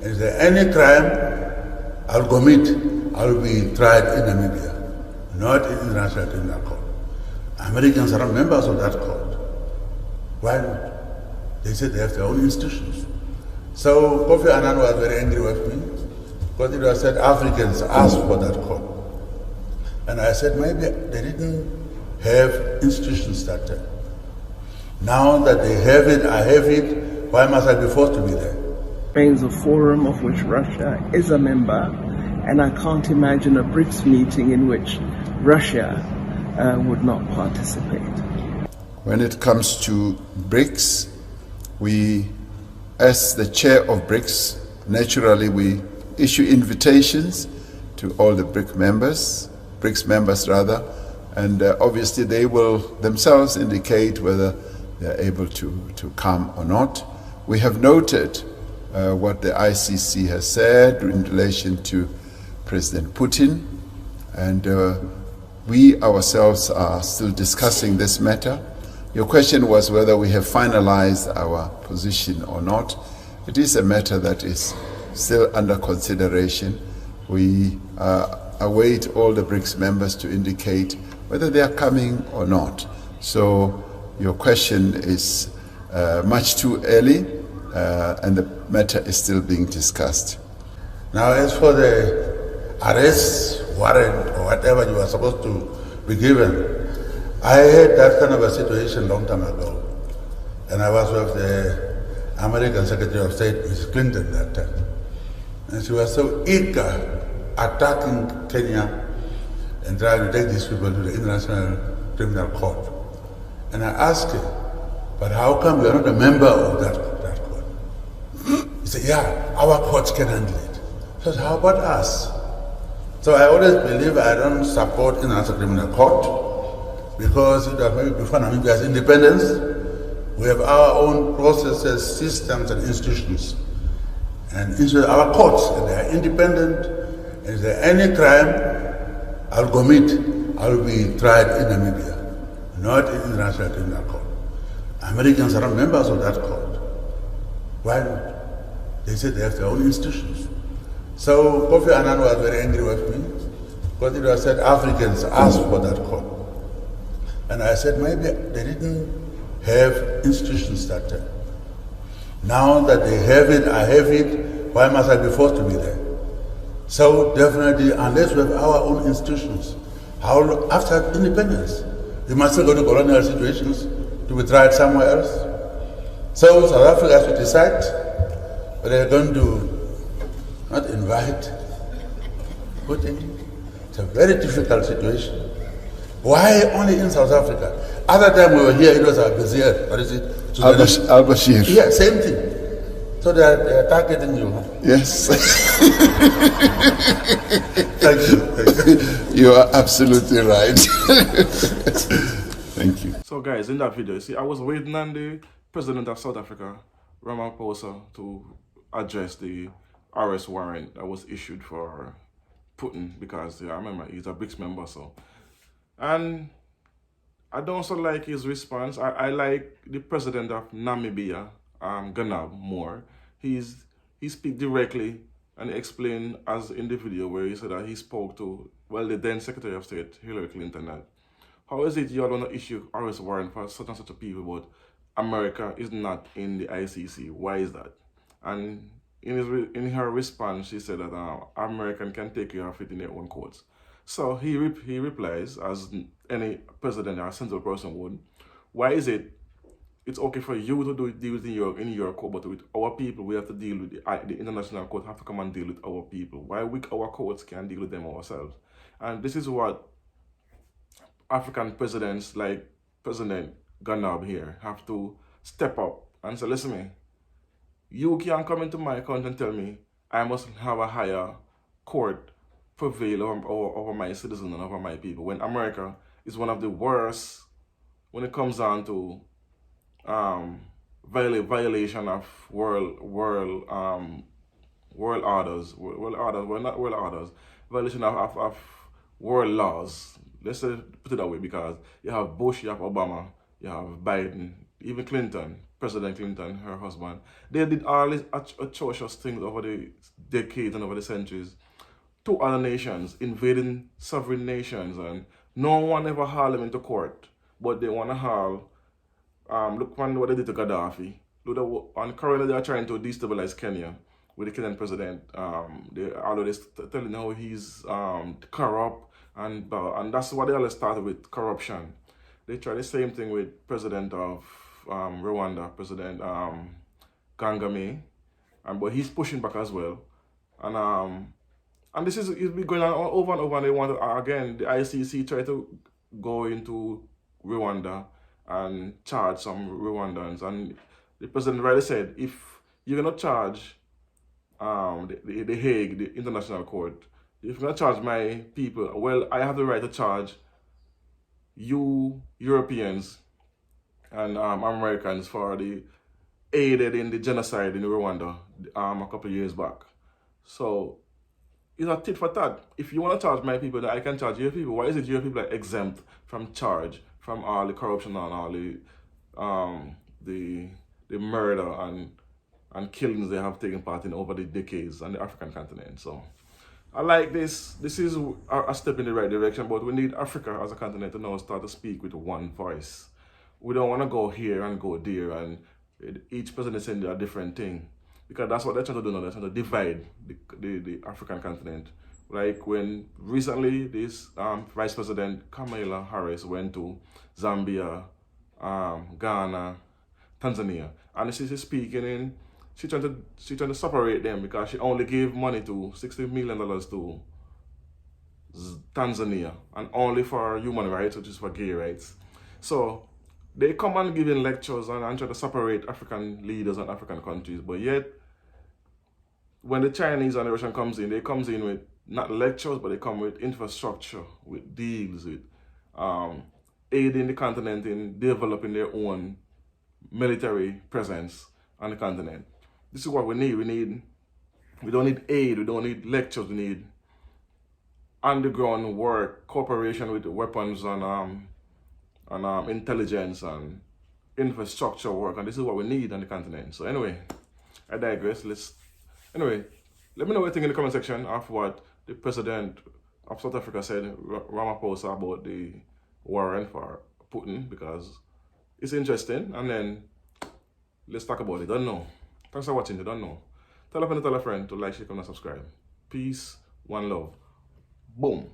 Is there any crime I'll commit, I'll be tried in Namibia, not in International Criminal Court. Americans are not members of that court. Why not? They said they have their own institutions. So Kofi Annan was very angry with me because it was said Africans asked for that court. And I said maybe they didn't have institutions that time. Now that they have it, I have it, why must I be forced to be there? Remains a forum of which Russia is a member, and I can't imagine a BRICS meeting in which Russia would not participate. When it comes to BRICS, we, as the chair of BRICS, naturally we issue invitations to all the BRICS members, and obviously they will themselves indicate whether they're able to come or not. We have noted what the ICC has said in relation to President Putin, and we ourselves are still discussing this matter. Your question was whether we have finalized our position or not. It is a matter that is still under consideration. We await all the BRICS members to indicate whether they are coming or not. So your question is much too early, and the matter is still being discussed. Now, as for the arrest warrant or whatever you are supposed to be given, I had that kind of a situation a long time ago, and I was with the American Secretary of State, Mrs. Clinton, that time, and she was so eager attacking Kenya and trying to take these people to the International Criminal Court. And I asked her, but how come you are not a member of that court? He said, yeah, our courts can handle it. I said, how about us? So I always believe I don't support International Criminal Court because it was maybe before Namibia's independence. We have our own processes, systems, and institutions. And our courts, and they are independent. And is there any crime I'll commit, I'll be tried in Namibia, not in International Criminal Court. Americans are not members of that court. Why not? They said they have their own institutions. So Kofi Annan was very angry with me because it was said Africans asked for that court. And I said maybe they didn't have institutions that time. Now that they have it, I have it, why must I be forced to be there? So definitely, unless we have our own institutions, how after independence, we must still go to colonial situations to be tried somewhere else. So South Africa has to decide whether they're going to not invite Putin. It's a very difficult situation. Why only in South Africa? Other time we were here, it was Al-Bashir. What is it? Al-Bashir. Yeah, same thing. So they are targeting you. Huh? Yes. Thank you. You are absolutely right. Thank you. So guys, in that video, you see, I was waiting on the President of South Africa, Ramaphosa, to address the arrest warrant that was issued for Putin, because I remember he's a BRICS member, so. And I don't so like his response. I like the President of Namibia, Ghana, more. He speak directly and explain, as in the video where he said that he spoke to, well, the then Secretary of State, Hillary Clinton, that how is it you all want to issue arrest warrant for such and such a people, but America is not in the ICC? Why is that? And in her response, she said that American can take care of it in their own courts. So he replies, as any president or central person would, why is it's okay for you to deal with in your court, but with our people, we have to deal with the international court, have to come and deal with our people. Why our courts can't deal with them ourselves? And this is what African presidents like President Ghana here have to step up and say, listen me, you can't come into my country and tell me I must have a higher court prevail over my citizens and over my people, when America is one of the worst when it comes down to violation of world orders, violation of world laws. Let's put it that way, because you have Bush, you have Obama, you have Biden, even Clinton, President Clinton, her husband. They did all these atrocious things over the decades and over the centuries to other nations, invading sovereign nations, and no one ever hauled them into court. But they want to haul, look what they did to Gaddafi. Look, and currently they are trying to destabilize Kenya with the Kenyan president. They already telling how he's corrupt, and that's what they always started with, corruption. They try the same thing with President of Rwanda, President Kagame, but he's pushing back as well. And this is it's been going on over and over, and they want to, again, the ICC try to go into Rwanda and charge some Rwandans. And the president rightly said, if you're going to charge the Hague, the International Court, if you're going to charge my people, well, I have the right to charge you Europeans and Americans for the aided in the genocide in Rwanda a couple of years back. So it's a tit for tat. If you want to charge my people, then I can charge your people. Why is it your people are exempt from charge, from all the corruption and all the murder and killings they have taken part in over the decades on the African continent? So I like this. This is a step in the right direction, but we need Africa as a continent to now start to speak with one voice. We don't want to go here and go there, and each person is saying a different thing, because that's what they're trying to do now. They're trying to divide the African continent. Like when recently this Vice President Kamala Harris went to Zambia, Ghana, Tanzania, and she's speaking in. She's trying to separate them because she only gave money to $60 million to Tanzania, and only for human rights, which is for gay rights. So they come and giving lectures and try to separate African leaders and African countries, but yet when the Chinese and the Russian comes in, they comes in with not lectures, but they come with infrastructure, with deals, with aiding the continent in developing their own military presence on the continent. This is what we need. We don't need aid, we don't need lectures, we need underground work, cooperation with weapons and intelligence and infrastructure work, and this is what we need on the continent. So anyway, I digress. Let me know what you think in the comment section of what the president of South Africa said, Ramaphosa, about the warrant for Putin, because it's interesting. And then let's talk about it. Don't know. Thanks for watching. You don't know. Tell a friend to like, share, comment, and subscribe. Peace, one love. Boom.